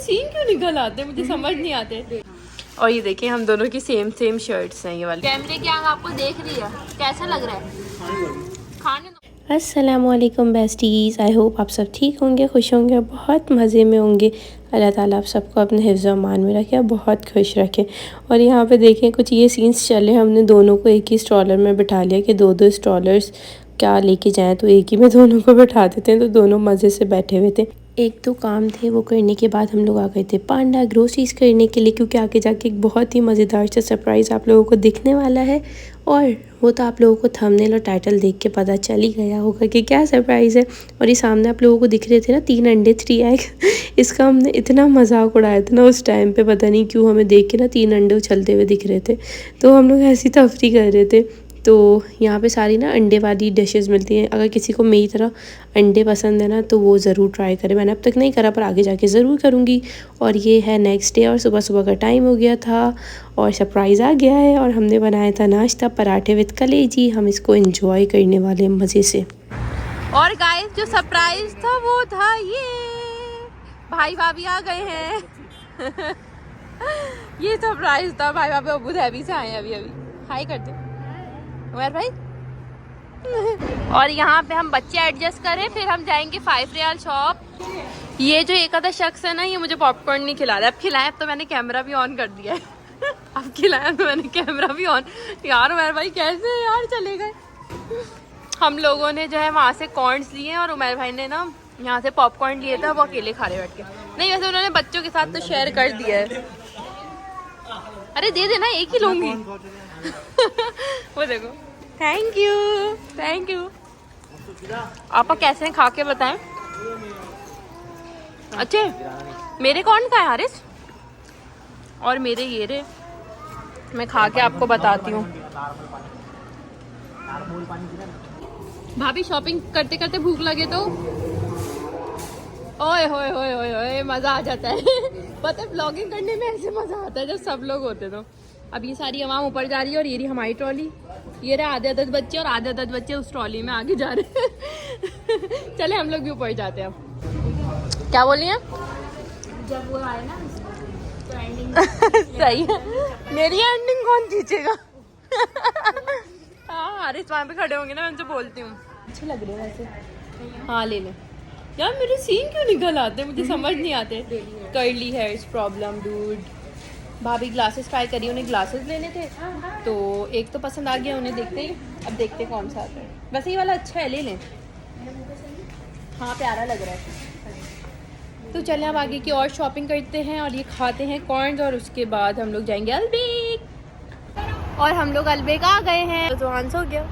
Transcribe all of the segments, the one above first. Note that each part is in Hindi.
सीन क्यों निकल आते, मुझे समझ नहीं आते। और ये देखिए हम दोनों की सेम शर्ट्स हैं ये वाली। कैमरे की आंख आपको देख रही है, कैसा लग रहा है खाने दो। अस्सलामुअलैकुम बेस्टीज़, आई होप आप सब ठीक होंगे, खुश होंगे, बहुत मज़े में होंगे। अल्लाह ताला आप सबको अपने हिफ्ज़ व अमान में रखे, बहुत खुश रखे। और यहाँ पे देखें कुछ ये सीन्स चले, हमने दोनों को एक ही स्ट्रॉलर में बिठा लिया कि दो स्ट्रॉलर्स क्या लेके जाएं, तो एक ही में दोनों को बिठा देते हैं, तो दोनों मज़े से बैठे हुए थे। एक दो काम थे, वो करने के बाद हम लोग आ गए थे पांडा ग्रोसरीज करने के लिए, क्योंकि आगे जाके एक बहुत ही मज़ेदार सा सरप्राइज़ आप लोगों को दिखने वाला है। और वो तो आप लोगों को थंबनेल और टाइटल देख के पता चल ही गया होगा कि क्या सरप्राइज़ है। और ये सामने आप लोगों को दिख रहे थे ना 3 अंडे 3 एग इसका हमने इतना मजाक उड़ाया था ना उस टाइम पे, पता नहीं क्यों हमें देख के ना 3 अंडे उछलते हुए दिख रहे थे, तो हम लोग ऐसी तफरी कर रहे थे। तो यहाँ पे सारी ना अंडे वाली डिशेस मिलती हैं, अगर किसी को मेरी तरह अंडे पसंद है ना तो वो ज़रूर ट्राई करें। मैंने अब तक नहीं करा पर आगे जाके ज़रूर करूँगी। और ये है नेक्स्ट डे और सुबह सुबह का टाइम हो गया था और सरप्राइज़ आ गया है और हमने बनाया था नाश्ता पराठे विद कलेजी। हम इसको एंजॉय करने वाले हैं मज़े से। और गाइस जो सरप्राइज था वो था ये, भाई भाभी आ गए हैं ये सरप्राइज था, भाई भाभी अबू धाबी से आए हैं अभी हाय करते उमर भाई और यहाँ पे हम बच्चे एडजस्ट करें, फिर हम जाएंगे 5 रियाल शॉप। ये जो एक आधा शख्स है ना, ये मुझे पॉपकॉर्न नहीं खिला रहा। अब खिलाया तो मैंने कैमरा भी ऑन कर दिया है अब खिलाया तो मैंने कैमरा भी ऑन। यार उमर भाई कैसे यार चले गए। हम लोगों ने जो है वहाँ से कॉर्न्स लिए और उमर भाई ने ना यहाँ से पॉपकॉर्न लिए थे, वो अकेले खा रहे बैठ के। नहीं वैसे उन्होंने बच्चों के साथ तो शेयर कर दिया है। अरे दे देना, एक ही लूंगी वो देखो। थैंक यू आपा कैसे हैं खा के बताएं। अच्छे मेरे कौन का है हारिस, और मेरे ये रे, मैं खा के आपको बताती हूँ। भाभी शॉपिंग करते करते भूख लगे तो ओए होए होए होए होए मज़ा आ जाता है पता है ब्लॉगिंग करने में ऐसे मज़ा आता है जब सब लोग होते तो। अब ये सारी आवाम ऊपर जा रही है और ये रही हमारी ट्रॉली, ये रहे आधे 10 बच्चे और आधे 10 बच्चे उस ट्रॉली में आगे जा रहे हैं चले हम लोग भी ऊपर जाते हैं। अब क्या बोल रही हैं? जब वो आए ना तो एंडिंग सही है, मेरी एंडिंग कौन खींचेगा हाँ अरे वहाँ पे खड़े होंगे ना, मैं उनसे बोलती हूँ। अच्छे लग रहे हैं वैसे, हाँ ले लें। यार मेरे सीन क्यों निकल आते, मुझे समझ नहीं आते। Curly hairs problem dude. भाभी ग्लासेस ट्राई करी, उन्हें ग्लासेस लेने थे तो एक तो पसंद आ गया उन्हें देखते ही। अब देखते कौन सा आता है। वैसे ये वाला अच्छा है, ले लें। हाँ प्यारा लग रहा है। तो चलें अब आगे की और शॉपिंग करते हैं और ये खाते हैं कॉर्न्स और उसके बाद हम लोग जाएंगे अलबेक। और हम लोग अलबेक आ गए हैं, तो आंसर हो गया।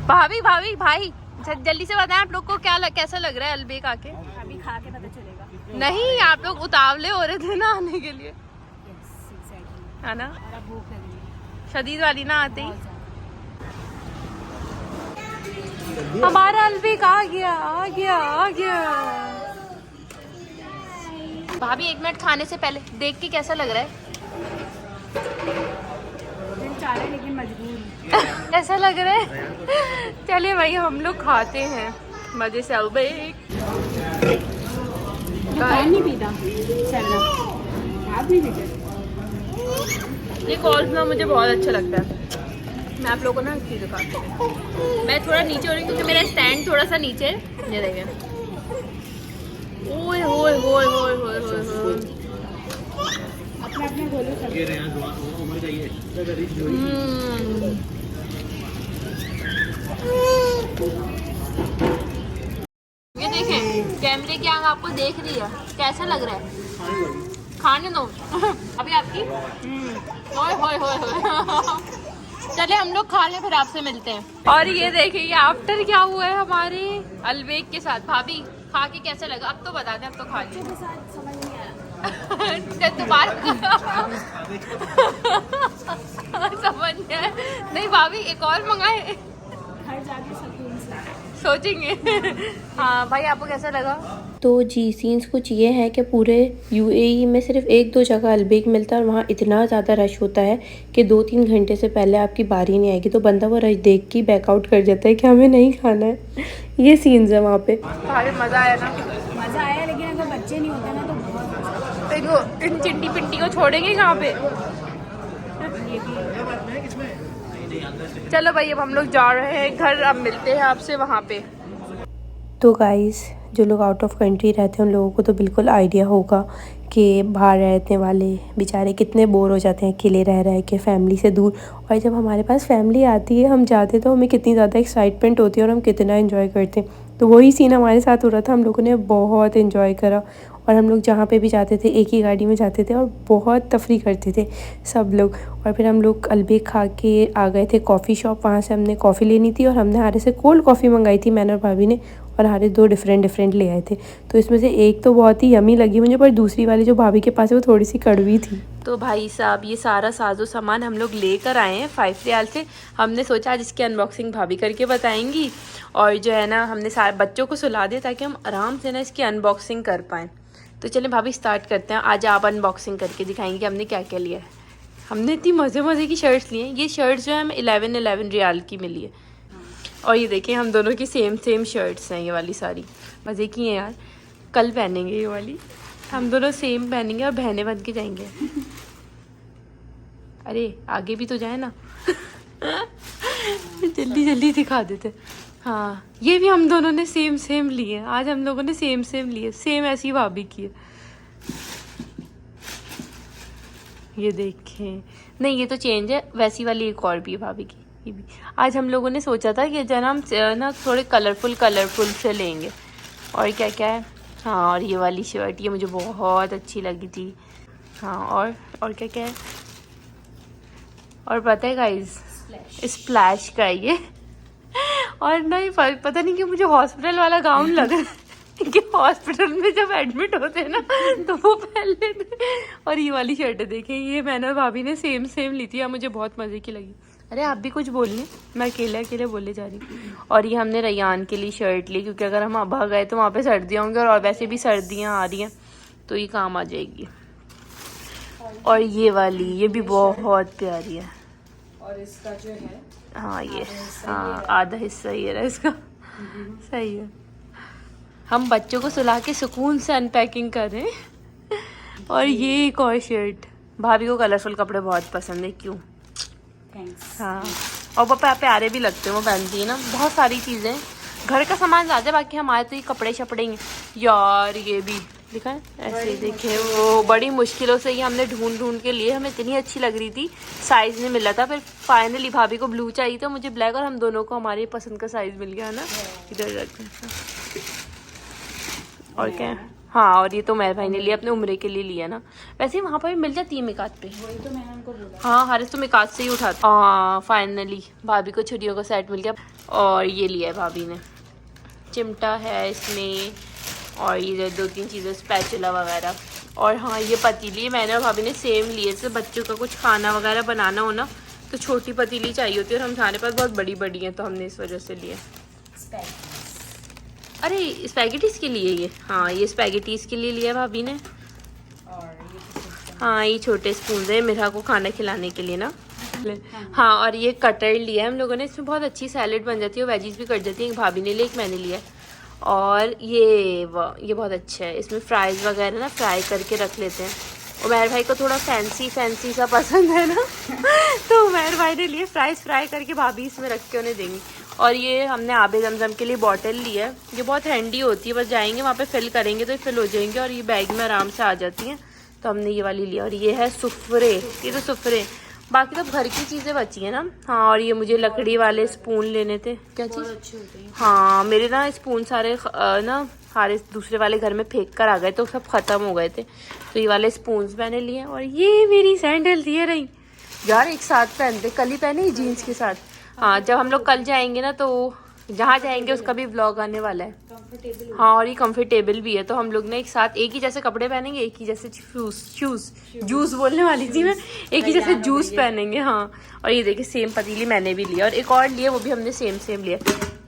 भाभी भाभी भाई जल्दी से बताएं आप लोग को कैसा लग रहा है अलबेक आके। अभी खा के पता चलेगा। नहीं आप लोग उतावले हो रहे थे ना आने के लिए, है ना, शदीद वाली ना आते ही। हमारा अलबेक आ गया। भाभी 1 मिनट खाने से पहले देख के कैसा लग रहा है? दिल चाह रहा है लेकिन मजबूर ऐसा लग रहा है चलिए भाई हम लोग खाते हैं मजे से अलबेक। नहीं पीता चलना, आप नहीं पीते। ये कॉल्स ना मुझे बहुत अच्छा लगता है। मैं आप लोगों को ना चीज़ दिखाती हूँ। मैं थोड़ा नीचे हो रही हूँ क्योंकि मेरा स्टैंड थोड़ा सा नीचे है। ये देखें, ओए होए होए होए होए होए अपने बोलो सब। ये देखें कैमरे की आंख आपको देख रही है, कैसा लग रहा है खाने दो अभी आपकी। ओए होए होए होए चले हम लोग खा लें फिर आपसे मिलते हैं। और ये देखिए ये आफ्टर क्या हुआ है हमारे अलबेक के साथ। भाभी खा के कैसा लगा अब तो बता दें, अब तो खा लिया समझ नहीं आया दोबारा समझ नहीं आया। नहीं भाभी एक और मंगाए, घर जाके सुकून से सोचेंगे हाँ भाई आपको कैसा लगा? तो जी सीन्स कुछ ये है कि पूरे यूएई में सिर्फ 1-2 जगह अलबेक मिलता है और वहाँ इतना ज़्यादा रश होता है कि 2-3 घंटे से पहले आपकी बारी नहीं आएगी, तो बंदा वो रश देख के बैकआउट कर जाता है कि हमें नहीं खाना है। ये सीन्स है वहाँ पे। मज़ा आया ना? मज़ा आया, लेकिन अगर बच्चे नहीं होते ना तो तो इन चिंटी पिंटी को छोड़ेंगे कहाँ पे। चलो भाई अब हम लोग जा रहे हैं घर, अब मिलते हैं आपसे वहाँ पे। तो गाइस जो लोग आउट ऑफ कंट्री रहते हैं उन लोगों को तो बिल्कुल आइडिया होगा कि बाहर रहने वाले बेचारे कितने बोर हो जाते हैं अकेले रह रह के फैमिली से दूर। और जब हमारे पास फैमिली आती है हम जाते हैं तो हमें कितनी ज़्यादा एक्साइटमेंट होती है और हम कितना एंजॉय करते हैं। तो वही सीन हमारे साथ हो रहा था, हम लोगों ने बहुत एंजॉय करा और हम लोग जहाँ पे भी जाते थे एक ही गाड़ी में जाते थे और बहुत तफरी करते थे सब लोग। और फिर हम लोग अलबेग खा के आ गए थे कॉफ़ी शॉप, वहाँ से हमने कॉफ़ी लेनी थी और हमने हारे से कोल्ड कॉफ़ी मंगाई थी मैंने और भाभी ने, और हारे 2 डिफरेंट ले आए थे। तो इसमें से एक तो बहुत ही यमी लगी मुझे, पर दूसरी वाली जो भाभी के पास है वो थोड़ी सी कड़वी थी। तो भाई साहब ये सारा साजो सामान हम लोग लेकर आए हैं 5 रियाल से। हमने सोचा आज इसकी अनबॉक्सिंग भाभी करके बताएंगी, और जो है ना हमने सारे बच्चों को सुला दिया ताकि हम आराम से ना इसकी अनबॉक्सिंग कर पाएँ। तो चलें भाभी स्टार्ट करते हैं। आज आप अनबॉक्सिंग करके दिखाएंगे कि हमने क्या क्या लिया है। हमने इतनी मज़े की शर्ट्स ली हैं। ये शर्ट्स जो है हमें 11 रियाल की मिली है। और ये देखें हम दोनों की सेम शर्ट्स हैं, ये वाली सारी मज़े की हैं यार। कल पहनेंगे ये वाली, हम दोनों सेम पहनेंगे और बहने बन के जाएंगे। अरे आगे भी तो जाए ना। जल्दी दिखा देते। हाँ ये भी हम दोनों ने सेम लिए। आज हम लोगों ने सेम लिए, सेम ऐसी भाभी की है। ये देखें, नहीं ये तो चेंज है, वैसी वाली एक और भी है भाभी की। ये भी आज हम लोगों ने सोचा था कि जरा हम ना थोड़े कलरफुल से लेंगे। और क्या क्या है, हाँ और ये वाली शर्ट ये मुझे बहुत अच्छी लगी थी। हाँ और क्या क्या है, और पता है गाइस स्प्लैश का है ये। और नहीं पता नहीं कि मुझे हॉस्पिटल वाला गाउन लग रहा है कि हॉस्पिटल में जब एडमिट होते हैं ना तो वो पहन लेते। और ये वाली शर्ट देखें, ये मैंने और भाभी ने सेम ली थी, मुझे बहुत मज़े की लगी। अरे आप भी कुछ बोलिए, मैं अकेले बोले जा रही हूँ। और ये हमने रैयान के लिए शर्ट ली क्योंकि अगर हम अबा गए तो वहाँ पे सर्दियाँ होंगी, और वैसे भी सर्दियाँ आ रही हैं तो ये काम आ जाएगी। और ये वाली ये भी बहुत प्यारी है। और इसका जो है हाँ ये हाँ आधा हिस्सा ये रहा इसका। सही है। हम बच्चों को सुला के सुकून से अनपैकिंग कर रहे हैं। और ये एक और शर्ट, भाभी को कलरफुल कपड़े बहुत पसंद है। क्यों? थैंक्स। हाँ और पापा प्यारे भी लगते हैं, वो पहनती है ना। बहुत सारी चीज़ें घर का सामान ज़्यादा है, बाकी हमारे तो ये कपड़े शपड़े ही यार। ये भी दिखा है ऐसे, देखे वो बड़ी मुश्किलों से ये हमने ढूंढ के लिए, हमें इतनी अच्छी लग रही थी, साइज़ नहीं मिला था। फिर फाइनली भाभी को ब्लू चाहिए था, मुझे ब्लैक, और हम दोनों को हमारे पसंद का साइज़ मिल गया ना। इधर रखते हैं। और क्या, हाँ और ये तो मेरे भाई ने लिया अपने उम्रे के लिए लिया ना। वैसे ही वहाँ पर भी मिल जाती है मिकात पे। वही तो मैंने उनको बोला। हाँ हारिस तो मिकात से ही उठाता। हाँ फाइनली भाभी को छुरियों का सेट मिल गया। और ये लिया है भाभी ने, चिमटा है इसमें, और ये 2-3 चीज़ें स्पैचुला वगैरह। और हाँ ये पतीली मैंने और भाभी ने सेम लिए। जैसे बच्चों का कुछ खाना वगैरह बनाना हो ना तो छोटी पतीली चाहिए होती है, और हमारे पास बहुत बड़ी हैं तो हमने इस वजह से लिए। अरे स्पैगेटीज़ के लिए ये, हाँ ये स्पैगेटीज़ के लिए लिया भाभी ने। और ये हाँ ये छोटे स्पून है मिरा को खाना खिलाने के लिए ना। हाँ और ये कटर लिया है हम लोगों ने, इसमें बहुत अच्छी सैलेड बन जाती है, वेजीज भी कट जाती है। एक भाभी ने लिया, एक मैंने लिया। और ये बहुत अच्छा है, इसमें फ्राइज़ वगैरह ना फ्राई करके रख लेते हैं। उमैर भाई को थोड़ा फैंसी सा पसंद है ना तो उमैर भाई ने लिए फ्राई करके भाभी इसमें रख के उन्हें देंगी। और ये हमने आबे जमजम के लिए बॉटल लिया है, ये बहुत हैंडी होती है, बस जाएंगे वहाँ पे फिल करेंगे तो फिल हो जाएंगे, और ये बैग में आराम से आ जाती हैं, तो हमने ये वाली लिया। और ये है सुफरे, ये तो सुफरे, बाकी तो घर की चीज़ें बची हैं ना। हाँ और ये मुझे लकड़ी वाले स्पून लेने थे। क्या चीज़? अच्छे होते हैं। हाँ मेरे ना स्पून सारे ना सारे दूसरे वाले घर में फेंक कर आ गए तो सब ख़त्म हो गए थे, तो ये वाले स्पून्स मैंने लिए। और ये मेरी सैंडल दिए रही यार, एक साथ पहनते, कल ही पहने जीन्स के साथ। हाँ जब हम लोग कल जाएंगे ना तो जहाँ जाएंगे उसका भी व्लॉग आने वाला है। कंफर्टेबल। हाँ और ये कंफर्टेबल भी है, तो हम लोग ना एक साथ एक ही जैसे कपड़े पहनेंगे, एक ही जैसे जूस बोलने वाली थी मैं, एक ही जैसे जूस पहनेंगे। हाँ और ये देखिए सेम पतीली मैंने भी लिया, और एक और लिया वो भी हमने सेम लिया।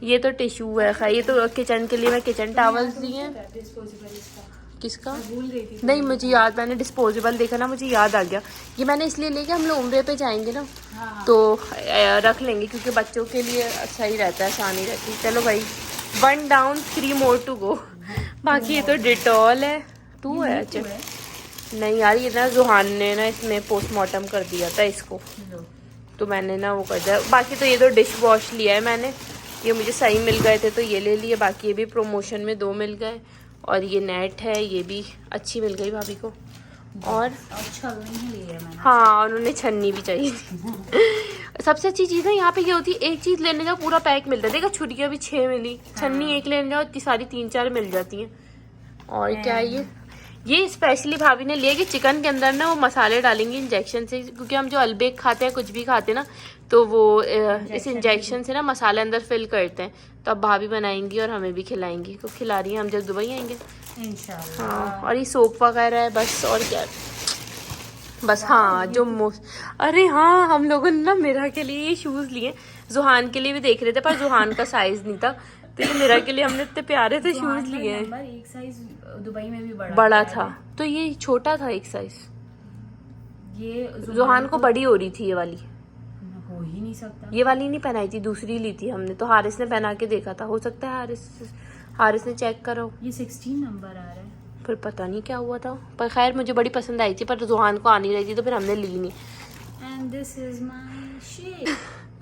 ये तो टिश्यू है, खैर ये तो किचन के लिए मैं किचन टॉवल्स लिए हैं। किसका? भूल गई थी। नहीं मुझे याद, मैंने डिस्पोजेबल देखा ना मुझे याद आ गया। ये मैंने इसलिए लेके हम लोग उम्रे पे जाएंगे ना, तो रख लेंगे क्योंकि बच्चों के लिए अच्छा ही रहता है, आसानी रहती है। चलो भाई 1 डाउन 3 मोर टू गो। बाकी ये तो डिटॉल है, तू है अच्छा। नहीं यार ये ना जुहान ने ना इसमें पोस्टमार्टम कर दिया था इसको, तो मैंने ना वो कर दिया। बाकी तो ये तो डिश वॉश लिया है मैंने, ये मुझे सही मिल गए थे तो ये ले लिए। बाकी ये भी प्रोमोशन में 2 मिल गए। और ये नेट है, ये भी अच्छी मिल गई भाभी को। और अच्छा नहीं लिया मैंने। हाँ उन्होंने छन्नी भी चाहिए थी। सबसे अच्छी चीज़ है यहाँ पे ये होती है, एक चीज़ लेने जाओ पूरा पैक मिलता है। देखा छुरियाँ भी 6 मिली, छन्नी एक लेने जाओ इतनी सारी 3-4 मिल जाती हैं। और क्या है ये स्पेशली भाभी ने लिया कि चिकन के अंदर ना वो मसाले डालेंगे इंजेक्शन से, क्योंकि हम जो अलबेक खाते हैं कुछ भी खाते हैं ना तो वो इस इंजेक्शन से ना मसाले अंदर फिल करते हैं। तो अब भाभी बनाएंगी और हमें भी खिलाएंगी, को खिला रही हैं हम जब दुबई आएंगे इंशाल्लाह। हाँ। और ये सोप वगैरह है बस, और क्या बस। हाँ जो अरे हाँ हम लोगों ने ना मेरा के लिए ये शूज़ लिए, जुहान के लिए भी देख रहे थे पर जुहान का साइज नहीं था, तो ये मेरा के लिए हमने इतने प्यारे से शूज़ लिए हैं। नंबर एक साइज दुबई में भी बड़ा था तो ये छोटा था एक साइज। ये जुहान को बड़ी हो रही थी ये वाली, हो ही नहीं सकता। ये वाली नहीं पहनाई थी, दूसरी ली थी हमने। तो हारिस ने पहना के देखा था, हो सकता है हारिस ने चेक करो। ये 16 नंबर आ रहा है। फिर पता नहीं क्या हुआ था, पर खैर मुझे बड़ी पसंद आई थी, पर जुहान को आनी रही थी तो फिर हमने ली नहीं। And this is my shape.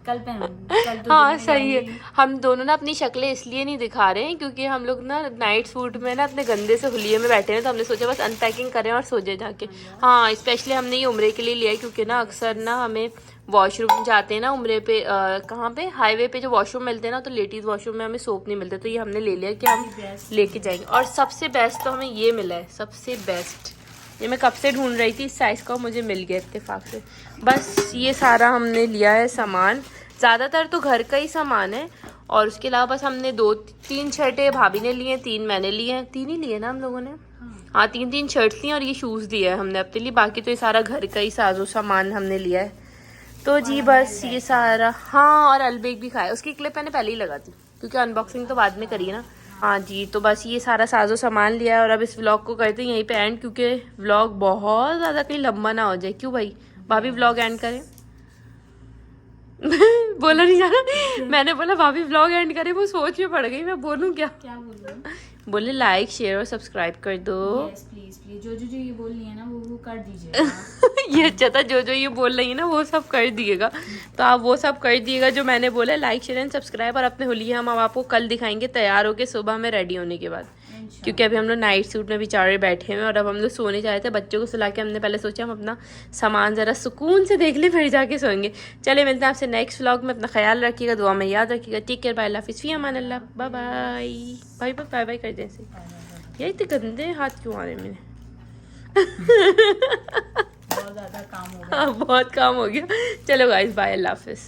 कल पहनूंगी, कल तो हाँ दिन में सही है। जाऊंगी। हम दोनों ना अपनी शक्लें इसलिए नहीं दिखा रहे हैं क्योंकि हम लोग ना नाइट सूट में ना अपने गंदे से हुलिये में बैठे हैं, तो हमने सोचा बस अनपैकिंग करें और सो जाए जाके। हाँ स्पेशली हमने ये उम्रे के लिए लिया है क्योंकि ना अक्सर ना हमें वॉशरूम जाते हैं ना उम्रे पे, कहाँ पे हाईवे पे जो वॉशरूम मिलते हैं ना, तो लेडीज़ वॉशरूम में हमें सोप नहीं मिलते, तो ये हमने ले लिया कि हम लेके जाएंगे। और सबसे बेस्ट तो हमें ये मिला है, सबसे बेस्ट ये मैं कब से ढूंढ रही थी इस साइज़ का, मुझे मिल गया इत्तेफाक से। बस ये सारा हमने लिया है सामान, ज़्यादातर तो घर का ही सामान है। और उसके अलावा बस हमने 2-3 शर्टें भाभी ने लिए हैं, 3 मैंने लिए हैं, 3 ही लिए ना हम लोगों ने। हाँ 3 शर्ट्स ली और ये शूज़ दिया है हमने अपने लिए। बाकी तो ये सारा घर का ही साजो सामान हमने लिया है। तो जी बस ये सारा। हाँ और अलबेक भी खाया, उसकी क्लिप मैंने पहले ही लगा दी क्योंकि अनबॉक्सिंग तो बाद में करी ना। हाँ जी तो बस ये सारा साजो सामान लिया है। और अब इस व्लॉग को करते हैं यहीं पे एंड, क्योंकि व्लॉग बहुत ज़्यादा कहीं लंबा ना हो जाए। क्यों भाई भाभी व्लॉग एंड करें? बोला नहीं जा रहा, मैंने बोला भाभी व्लॉग एंड करे, वो सोच में पड़ गई मैं बोलूँ क्या बोलूं? बोले लाइक शेयर और सब्सक्राइब कर दो। यस प्लीज प्लीज, जो ये बोल रही है ना वो कर दीजिए। ये अच्छा था, जो ये बोल रही है ना वो सब कर दिएगा, तो आप वो सब कर दिएगा जो मैंने बोला, लाइक शेयर एंड सब्सक्राइब। और अपने होली हम आपको कल दिखाएंगे तैयार होके सुबह में रेडी होने के बाद, क्योंकि अभी हम लोग नाइट सूट में बेचारे बैठे हैं और अब हम लोग सोने जा रहे थे। बच्चों को सुला के हमने पहले सोचा हम अपना सामान ज़रा सुकून से देख लें फिर जाके सोएंगे। चले मिलते हैं आपसे नेक्स्ट व्लॉग में, अपना ख्याल रखिएगा, दुआ में याद रखिएगा। टेक केयर, बाय, अल्लाह हाफिज़, फी अमान Allah, bye bye. Bye bye bye bye कर दें से यार, इतने गंदे हाथ क्यों आ रहे हैं मेरे? बहुत ज़्यादा काम हो गया। हाँ बहुत काम हो गया। चलो गाइस बाय, अल्लाह हाफिज़।